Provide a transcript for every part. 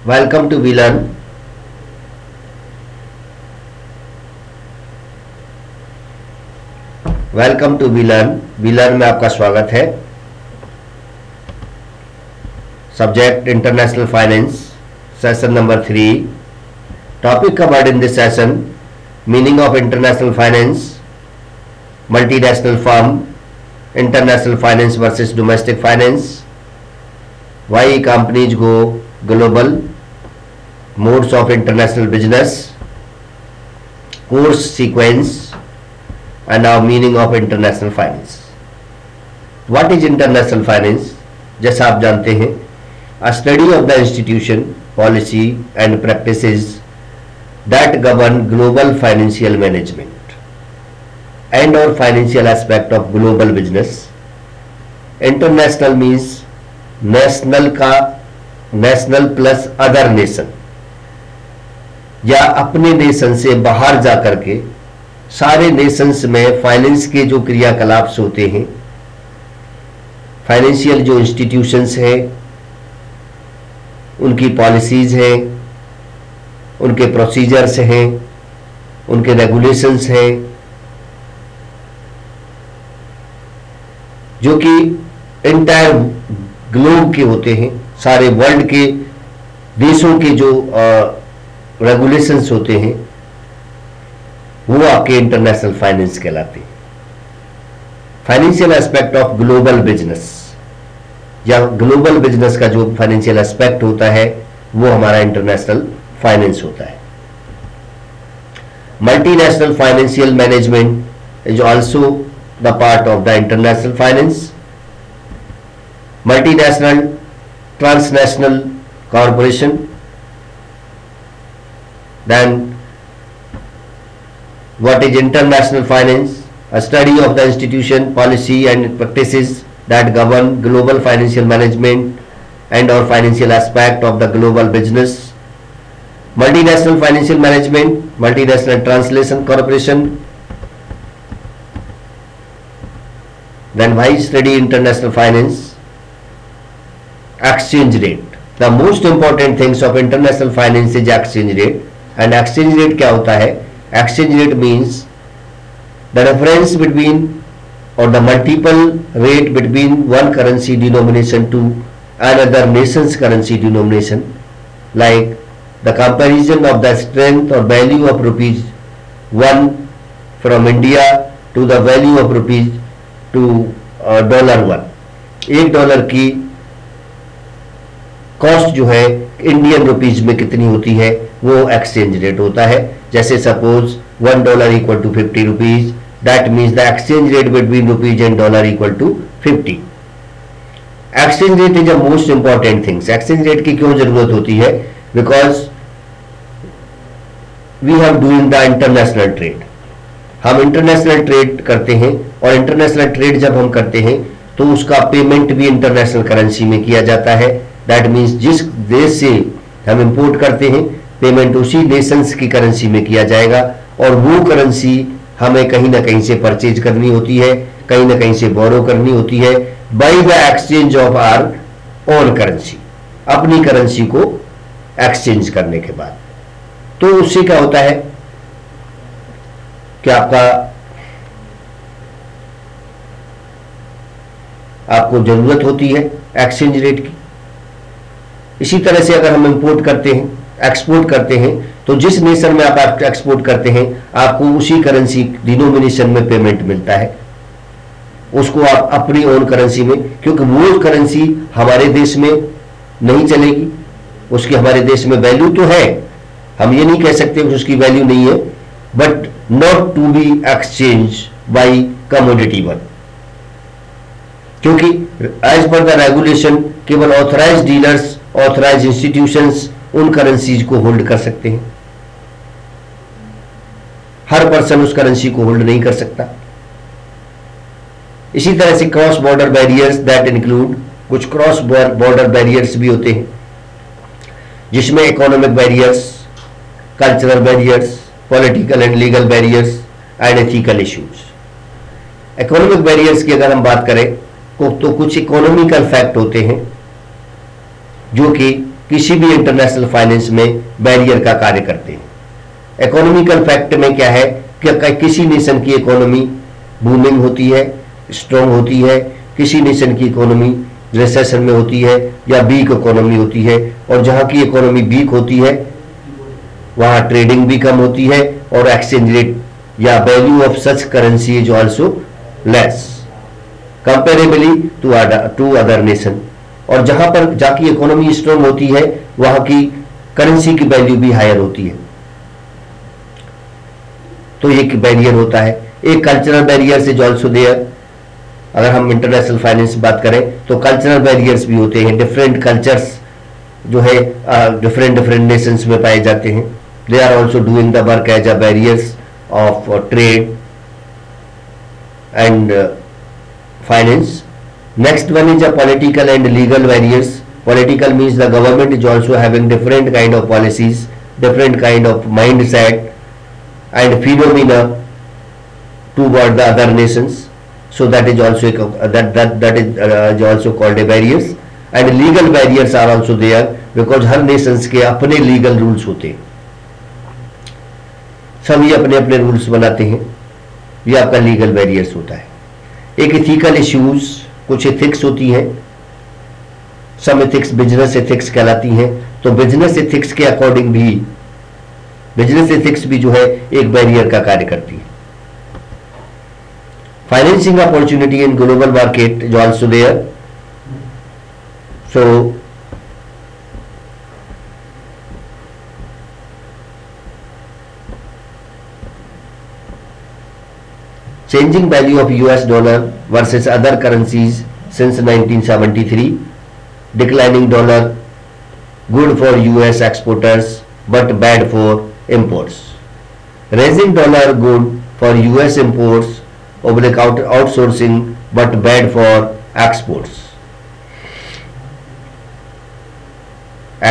Welcome to WeLearn. Welcome to WeLearn. WeLearn में आपका स्वागत है। Subject international finance, session number 3। Topic covered in this session: meaning of international finance, multinational firm, international finance versus domestic finance, why companies go global, modes of international business, course sequence, and now meaning of international finance. What is international finance? जैसा आप जानते हैं, a study of the institution, policy and practices that govern global financial management and or financial aspect of global business. International means national का national plus other nation, या अपने nation से बाहर जाकर के सारे नेशंस में फाइनेंस के जो क्रियाकलाप होते हैं, फाइनेंशियल जो इंस्टीट्यूशंस हैं, उनकी पॉलिसीज हैं, उनके प्रोसीजर्स हैं, उनके रेगुलेशंस हैं, जो कि एंटायर ग्लोब के होते हैं, सारे वर्ल्ड के देशों के जो रेगुलेशंस होते हैं, वो आपके इंटरनेशनल फाइनेंस कहलाते हैं। Financial aspect of global business, या ग्लोबल बिजनेस का जो फाइनेंशियल एस्पेक्ट होता है वो हमारा इंटरनेशनल फाइनेंस होता है। Multinational financial management is also the part of the international finance. Multinational transnational corporation, then what is international finance? A study of the institution, policy and practices that govern global financial management and or financial aspect of the global business. Multinational financial management, multinational translation corporation. Then why study international finance? Exchange rate. The most important things of international finance is exchange rate. And exchange rate क्या होता है? Exchange rate means the difference between or the multiple rate between one currency denomination to another nation's currency denomination, like the comparison of the strength or value of rupees 1 from India to the value of rupees to $1. $1 की cost जो है Indian rupees में कितनी होती है, वो exchange rate होता है। जैसे suppose $1 equal to 50 rupees, that means the exchange rate between rupees and dollar equal to 50। Exchange rate is a most important things. Exchange rate की क्यों जरूरत होती है? Because we have doing the international trade. हम international trade करते हैं, और international trade जब हम करते हैं तो उसका पेमेंट भी इंटरनेशनल करेंसी में किया जाता है। दैट मीन्स जिस देश से हम इंपोर्ट करते हैं, पेमेंट उसी नेशंस की करेंसी में किया जाएगा, और वो करेंसी हमें कहीं ना कहीं से परचेज करनी होती है, कहीं ना कहीं से बोरो करनी होती है, by the exchange of our own currency, अपनी करेंसी को एक्सचेंज करने के बाद। तो उससे क्या होता है कि आपको जरूरत होती है एक्सचेंज रेट की। इसी तरह से अगर हम इंपोर्ट करते हैं, एक्सपोर्ट करते हैं, तो जिस नेशन में आप एक्सपोर्ट करते हैं, आपको उसी करेंसी डिनोमिनेशन में पेमेंट मिलता है। उसको आप अपनी ओन करेंसी में, क्योंकि वो करेंसी हमारे देश में नहीं चलेगी, उसकी हमारे देश में वैल्यू तो है, हम ये नहीं कह सकते कि उसकी वैल्यू नहीं है, but not to be exchange by commodity one, क्योंकि एज पर द रेगुलेशन केवल ऑथराइज्ड डीलर्स, ऑथराइज्ड इंस्टीट्यूशंस उन करेंसीज को होल्ड कर सकते हैं। हर पर्सन उस करेंसी को होल्ड नहीं कर सकता। इसी तरह से cross border barriers that include, कुछ क्रॉस बॉर्डर बैरियर्स भी होते हैं, जिसमें economic barriers, cultural barriers, political and legal barriers and ethical issues. Economic barriers की अगर हम बात करें तो कुछ इकोनॉमिकल फैक्ट होते हैं जो कि किसी भी इंटरनेशनल फाइनेंस में बैरियर का कार्य करते हैं। इकोनॉमिकल फैक्ट में क्या है कि किसी नेशन की इकोनॉमी बूमिंग होती है, स्ट्रॉन्ग होती है, किसी नेशन की इकोनॉमी रिसेशन में होती है या वीक इकोनॉमी होती है, और जहां की इकोनॉमी वीक होती है वहां ट्रेडिंग भी कम होती है और एक्सचेंज रेट या value of such currency is also less comparably to other nation. और जहां पर जाकी इकोनॉमी स्ट्रॉन्ग होती है वहां की करेंसी की वैल्यू भी हायर होती है। तो ये बैरियर होता है। एक cultural barriers is also there. अगर हम इंटरनेशनल फाइनेंस बात करें तो कल्चरल बैरियर्स भी होते हैं। डिफरेंट कल्चर्स जो है डिफरेंट नेशंस में पाए जाते हैं। They are also doing the work as a barriers of trade and finance. Next one is a political and legal barriers. Political means the government is also having different kind of policies, different kind of mindset and phenomena toward the other nations. So that is also that is also called a barriers. And legal barriers are also there because her nations के अपने legal rules होते हैं। सभी अपने अपने rules बनाते हैं। ये आपका legal barriers होता है। एक ethical issues, कुछ एथिक्स होती हैं। सम एथिक्स बिजनेस एथिक्स कहलाती हैं। तो बिजनेस एथिक्स के अकॉर्डिंग भी बिजनेस एथिक्स भी जो है एक बैरियर का कार्य करती है। Financing opportunity in global market is also there. So changing value of US dollar versus other currencies since 1973, declining dollar good for US exporters but bad for imports, raising dollar good for US imports oblique outsourcing but bad for exports,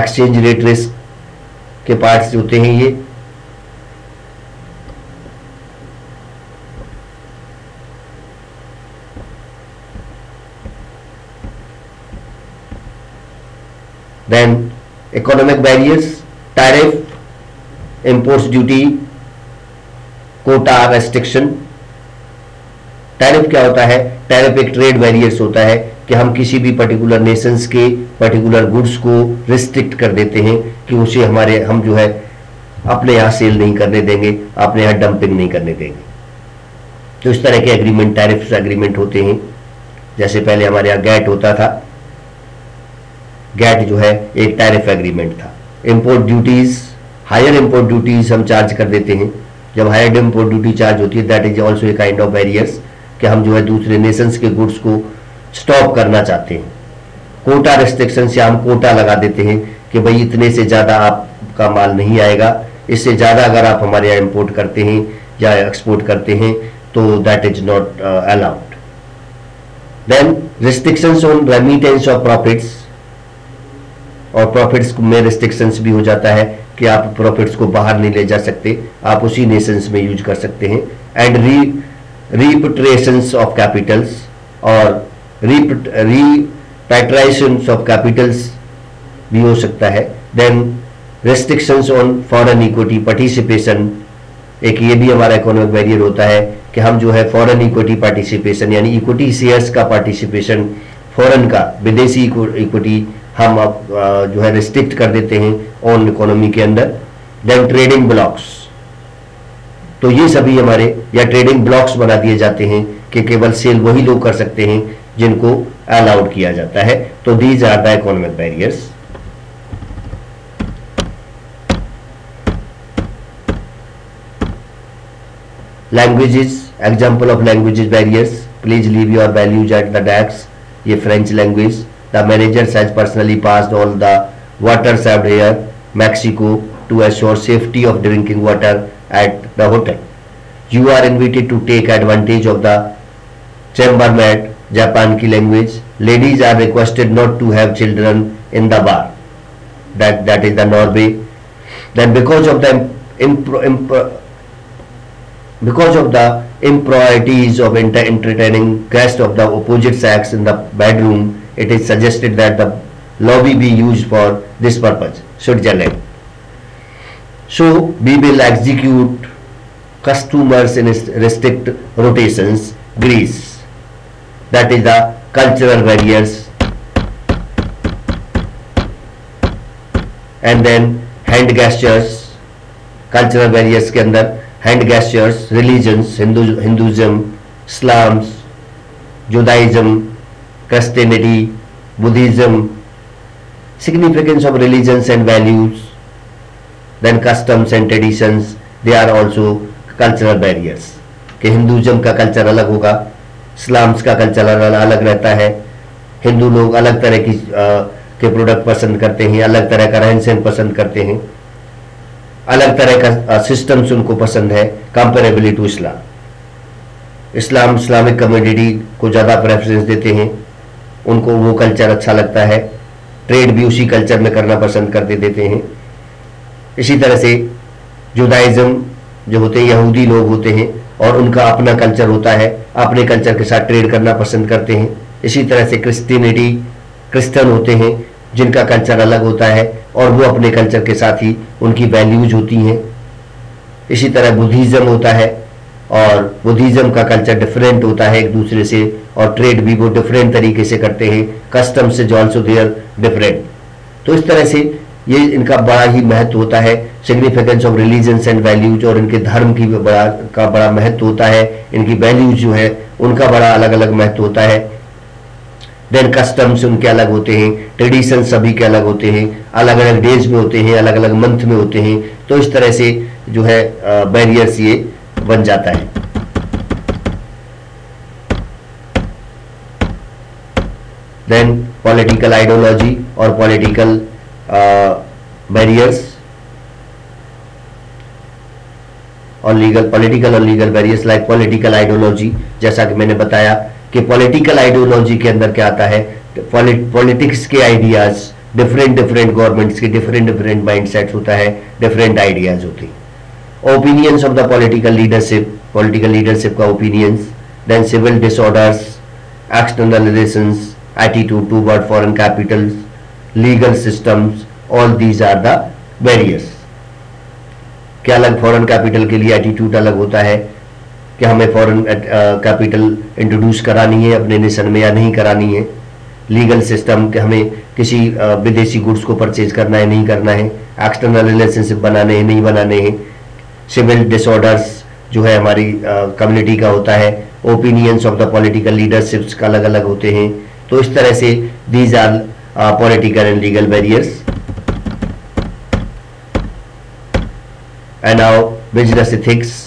exchange rate risk के parts होते हैं ये। Then economic barriers, tariff, imports duty, quota restriction। Tariff क्या होता है? Tariff एक trade barriers होता है कि हम किसी भी पर्टिकुलर नेशंस के पर्टिकुलर गुड्स को रिस्ट्रिक्ट कर देते हैं कि उसे हम जो है अपने यहाँ सेल नहीं करने देंगे, अपने यहाँ डंपिंग नहीं करने देंगे। तो इस तरह के एग्रीमेंट टैरिफ एग्रीमेंट होते हैं। जैसे पहले हमारे यहाँ गैट होता था, गैट जो है एक टैरिफ एग्रीमेंट था। Import duties, higher import duties हम चार्ज कर देते हैं। जब हायर इंपोर्ट ड्यूटी चार्ज होती है that is also a kind of barriers कि हम जो है दूसरे नेशंस के गुड्स को स्टॉप करना चाहते हैं। कोटा रेस्ट्रिक्शन से हम कोटा लगा देते हैं कि भाई इतने से ज़्यादा आपका माल नहीं आएगा, इससे ज़्यादा अगर आप हमारे यहाँ इंपोर्ट करते हैं या एक्सपोर्ट करते हैं तो that is not allowed. Then restrictions on remittance of profits, और प्रॉफिट्स में रिस्ट्रिक्शंस भी हो जाता है कि आप प्रॉफिट्स को बाहर नहीं ले जा सकते, आप उसी नेशंस में यूज कर सकते हैं। एंड रिपेट्रिएशंस ऑफ कैपिटल्स और रिपैट्रिएशंस ऑफ कैपिटल्स भी हो सकता है। Then restrictions on foreign equity participation, एक ये भी हमारा इकोनॉमिक बैरियर होता है कि हम जो है फॉरेन इक्विटी पार्टिसिपेशन यानी इक्विटी शेयर्स का पार्टिसिपेशन, फॉरेन का विदेशी इक्विटी हम अब जो है रिस्ट्रिक्ट कर देते हैं ऑन इकोनॉमी के अंदर। देन ट्रेडिंग ब्लॉक्स, तो ये सभी हमारे या ट्रेडिंग ब्लॉक्स बना दिए जाते हैं कि केवल सेल वही लोग कर सकते हैं जिनको अलाउड किया जाता है। तो these are the economic barriers. Languages, example of languages barriers, please leave your values at the desk. ये French language, the managers has personally passed all the water served here, Mexico, to assure safety of drinking water at the hotel. You are invited to take advantage of the chambermaid, Japan की language. Ladies are requested not to have children in the bar. That is the Norway. Then because of the improprieties of entertaining guests of the opposite sex in the bedroom, it is suggested that the lobby be used for this purpose? Switzerland. So we will execute customers in restrict rotations, Greece. That is the cultural barriers. And then hand gestures, cultural barriers के अंदर hand gestures, religions, Hinduism, Islam, Judaism, Christianity, Buddhism, significance of religions and values, then customs and traditions, they are also cultural barriers. कि Hinduism का culture अलग होगा, Islam's का culture अलग रहता है, हिंदू लोग अलग तरह की के प्रोडक्ट पसंद करते हैं, अलग तरह का रहन सहन पसंद करते हैं, अलग तरह का सिस्टम्स उनको पसंद है comparably to Islam. Islamic community को ज़्यादा प्रेफरेंस देते हैं, उनको वो कल्चर अच्छा लगता है, ट्रेड भी उसी कल्चर में करना पसंद करते देते हैं. इसी तरह से जुदाइज़म जो होते हैं यहूदी लोग होते हैं और उनका अपना कल्चर होता है, अपने कल्चर के साथ ट्रेड करना पसंद करते हैं. इसी तरह से क्रिश्चियनिटी क्रिश्चियन होते हैं जिनका कल्चर अलग होता है और वो अपने कल्चर के साथ ही उनकी वैल्यूज होती हैं. इसी तरह बुद्धिज़्म होता है और बुद्धिज़्म का कल्चर डिफरेंट होता है एक दूसरे से और ट्रेड भी वो डिफरेंट तरीके से करते हैं, customs is also there different. तो इस तरह से ये इनका बड़ा ही महत्व होता है, significance of religions and values, और इनके धर्म की बड़ा महत्व होता है, इनकी वैल्यूज जो है उनका बड़ा अलग अलग महत्व होता है. देन कस्टम्स उनके अलग होते हैं, ट्रेडिशन सभी के अलग होते हैं, अलग अलग डेज में होते हैं, अलग अलग मंथ में होते हैं. तो इस तरह से जो है बैरियर्स ये बन जाता है. देन पॉलिटिकल आइडियोलॉजी और पॉलिटिकल बैरियर्स और पॉलिटिकल और legal barriers like political ideology. जैसा कि मैंने बताया कि पॉलिटिकल आइडियोलॉजी के अंदर क्या आता है, पॉलिटिक्स के आइडियाज, डिफरेंट गवर्नमेंट्स के डिफरेंट माइंडसेट्स होता है, डिफरेंट आइडियाज होते हैं. Opinions of the political leadership का opinions. Then civil disorders, external relations, attitude toward foreign capitals, legal systems, all these are the barriers. क्या अलग फॉरेन कैपिटल के लिए एटीट्यूड अलग होता है कि हमें फॉरेन कैपिटल इंट्रोड्यूस करानी है अपने नेशन में या नहीं करानी है. लीगल सिस्टम कि हमें किसी विदेशी गुड्स को परचेज करना है नहीं करना है, एक्सटर्नल रिलेशनशिप बनाने हैं नहीं बनाने हैं. सिविल डिसऑर्डर्स जो है हमारी कम्युनिटी का होता है, opinions of the political leaderships का अलग अलग होते हैं. तो इस तरह से these are political and legal barriers. And now business ethics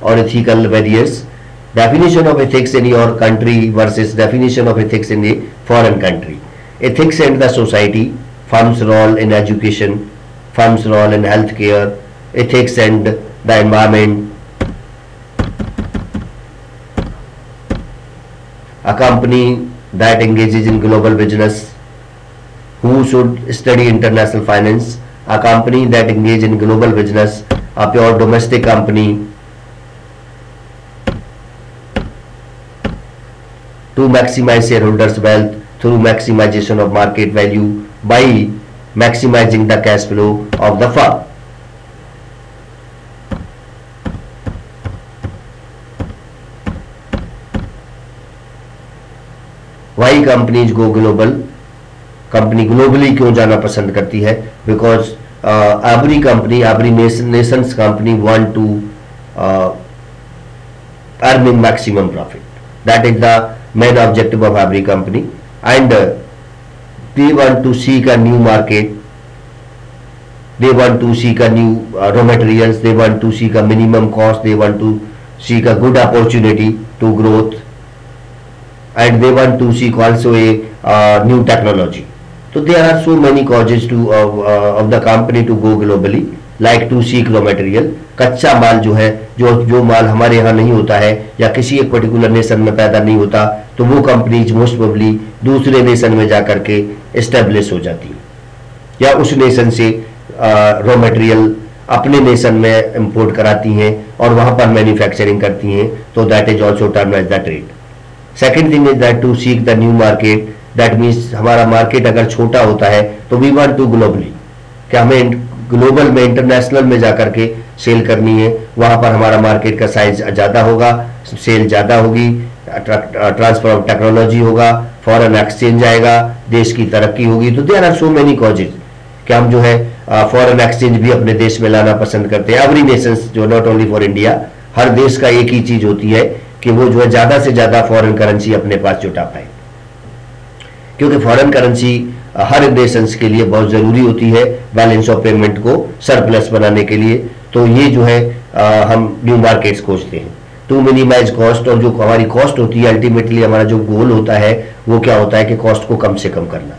or ethical barriers. Definition of ethics in your country versus definition of ethics in a foreign country. Ethics and the society, firm's role in education, firm's role in healthcare, ethics and the environment. A company that engages in global business, who should study international finance? A company that engages in global business, a pure domestic company, to maximize shareholders' wealth through maximization of market value by maximizing the cash flow of the firm. Why companies go global? Company globally क्यों जाना पसंद करती है? Because every company, every nation's company want to earning maximum profit. That is the main objective of every company, and they want to seek a new market, they want to seek a new raw materials, they want to seek a minimum cost, they want to seek a good opportunity to growth, and they want to seek also a new technology. So there are so many causes to of the company to go globally, like to seek raw material. कच्चा माल जो है, जो माल हमारे यहाँ नहीं होता है या किसी एक पर्टिकुलर नेशन में पैदा नहीं होता, तो वो कंपनीज मोस्ट प्रोबेबली दूसरे नेशन में जा करके एस्टेब्लिश हो जाती है या उस नेशन से रॉ मटेरियल अपने नेशन में इंपोर्ट कराती हैं और वहाँ पर मैन्युफैक्चरिंग करती हैं. तो that is also term as the trade. Second thing is that to seek the new market, that means हमारा मार्केट अगर छोटा होता है तो वी वांट टू ग्लोबली, कि हमें ग्लोबल में, इंटरनेशनल में जाकर के सेल करनी है, वहां पर हमारा मार्केट का साइज ज़्यादा होगा, सेल ज़्यादा होगी, ट्रांसफर ऑफ टेक्नोलॉजी होगा, फॉरेन एक्सचेंज आएगा, देश की तरक्की होगी। तो there are so many causes कि हम जो है फॉरेन एक्सचेंज भी अपने देश में लाना पसंद करते हैं। एवरी नेशंस, जो नॉट ओनली फॉर इंडिया, हर देश का एक ही चीज होती है कि वो जो है ज्यादा से ज्यादा फॉरेन करेंसी अपने पास जुटा पाए, क्योंकि फॉरेन करेंसी हर नेशंस के लिए बहुत जरूरी होती है बैलेंस ऑफ पेमेंट को सरप्लस बनाने के लिए। तो ये जो है हम न्यू मार्केट्स खोजते हैं टू मिनिमाइज कॉस्ट। और जो हमारी कॉस्ट होती है, अल्टीमेटली हमारा जो गोल होता है वो क्या होता है कि कॉस्ट को कम से कम करना।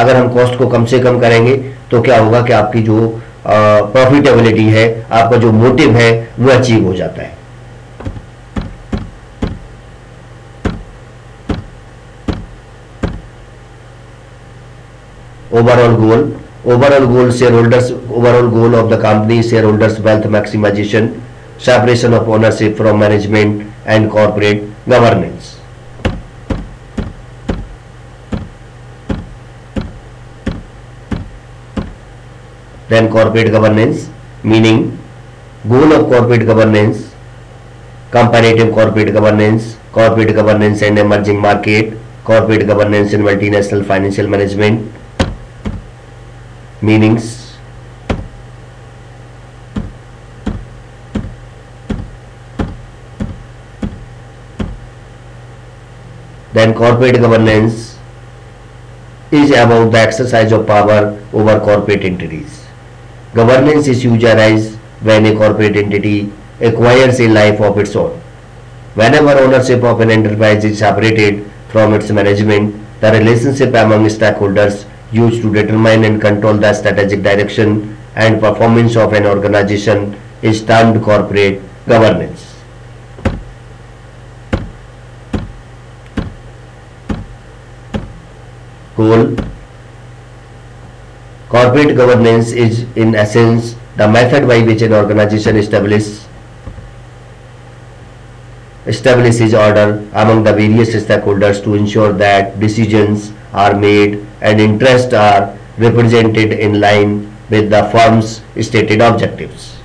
अगर हम कॉस्ट को कम से कम करेंगे तो क्या होगा कि आपकी जो प्रॉफिटेबिलिटी है, आपका जो मोटिव है वो अचीव हो जाता है। Overall goal shareholders, overall goal of the company shareholders wealth maximization, separation of ownership from management and corporate governance. Then corporate governance, meaning goal of corporate governance, comparative corporate governance and emerging market, corporate governance in multinational financial management, meanings then corporate governance is about the exercise of power over corporate entities. Governance issues arise when a corporate entity acquires a life of its own. Whenever ownership of an enterprise is separated from its management, the relationship among stakeholders used to determine and control the strategic direction and performance of an organization is termed corporate governance. Goal. Corporate governance is in essence the method by which an organization establishes order among the various stakeholders to ensure that decisions are made and interests are represented in line with the firm's stated objectives.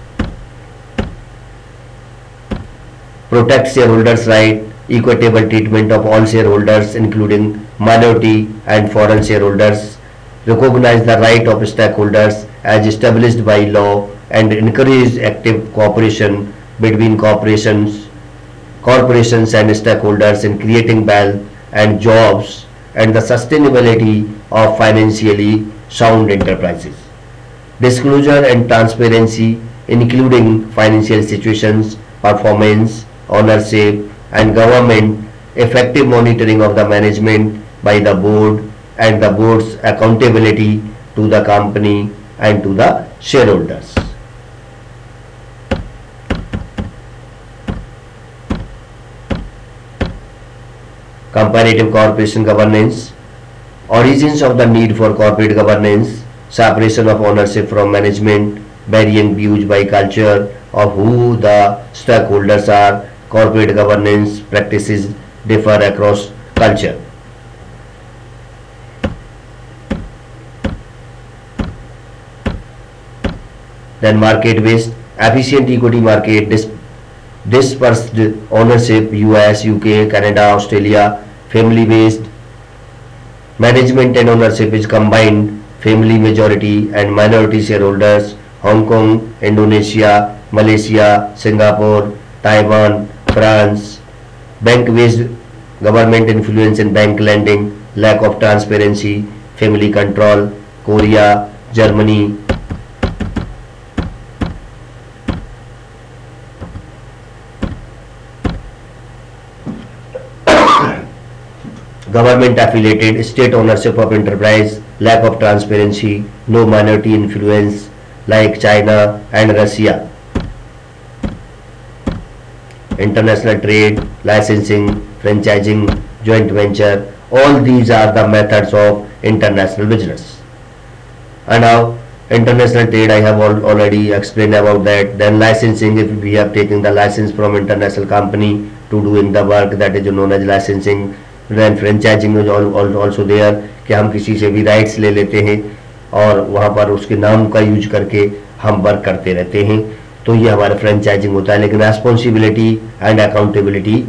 Protect shareholders' right, equitable treatment of all shareholders including minority and foreign shareholders, recognize the right of stakeholders as established by law and encourage active cooperation between corporations and stakeholders in creating wealth and jobs and the sustainability of financially sound enterprises. Disclosure and transparency including financial situations, performance, ownership and government, effective monitoring of the management by the board and the board's accountability to the company and to the shareholders. Comparative corporation governance, origins of the need for corporate governance, separation of ownership from management, varying views by culture of who the stakeholders are, corporate governance practices differ across culture. Then market based, efficient equity market, dispersed ownership, US, UK, Canada, Australia, family based, management and ownership is combined, family majority and minority shareholders, Hong Kong, Indonesia, Malaysia, Singapore, Taiwan, France, bank based, government influence in bank lending, lack of transparency, family control, Korea, Germany. Government affiliated, state ownership of enterprise, lack of transparency, no minority influence like China and Russia. International trade, licensing, franchising, joint venture, all these are the methods of international business. And now international trade, I have already explained about that. Then licensing, if we have taken the license from international company to doing the work, that is known as licensing. Then franchising is also there, कि हम किसी से भी rights ले लेते हैं और वहाँ पर उसके नाम का यूज करके हम वर्क करते रहते हैं, तो ये हमारा फ्रेंचाइजिंग होता है। लेकिन रेस्पॉन्सिबिलिटी एंड अकाउंटेबिलिटी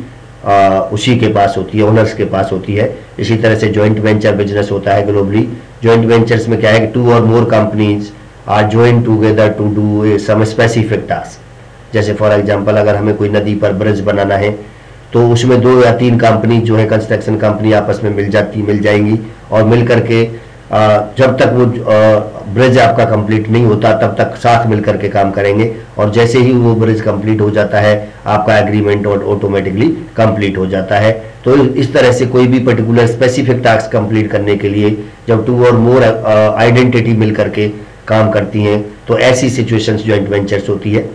उसी के पास होती है, ओनर्स के पास होती है। इसी तरह से जॉइंट वेंचर बिजनेस होता है ग्लोबली। जॉइंट वेंचर्स में क्या है कि 2 और more companies are join together to do some specific task. जैसे फॉर एग्जांपल अगर हमें कोई नदी पर ब्रिज बनाना है तो उसमें 2 या 3 कंपनी जो है कंस्ट्रक्शन कंपनी आपस में मिल जाएंगी और मिल करके जब तक वो ब्रिज आपका कंप्लीट नहीं होता तब तक साथ मिल करके काम करेंगे, और जैसे ही वो ब्रिज कंप्लीट हो जाता है आपका एग्रीमेंट ऑटोमेटिकली कंप्लीट हो जाता है। तो इस तरह से कोई भी पर्टिकुलर स्पेसिफिक टास्क कंप्लीट करने के लिए जब 2 और मोर आइडेंटिटी मिल करके काम करती हैं तो ऐसी सिचुएशंस जॉइंट वेंचर्स होती है।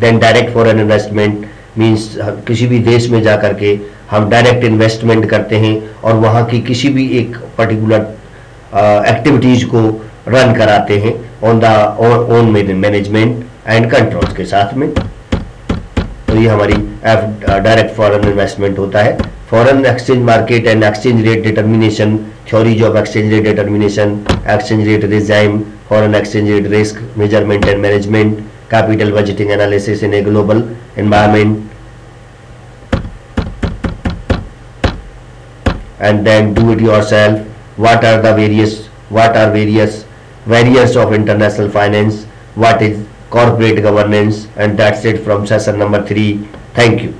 Then direct foreign investment means किसी भी देश में जा करके हम डायरेक्ट इन्वेस्टमेंट करते हैं और वहाँ की किसी भी एक पर्टिकुलर एक्टिविटीज को रन कराते हैं on the own management and controls के साथ में। तो ये हमारी डायरेक्ट फॉरेन इन्वेस्टमेंट होता है। Foreign exchange market and exchange rate determination, theories of exchange rate determination, exchange rate regime, foreign exchange rate risk measurement and management, capital budgeting analysis in a global environment, and then do it yourself. What are various variants of international finance, what is corporate governance, and that's it from session number 3. Thank you.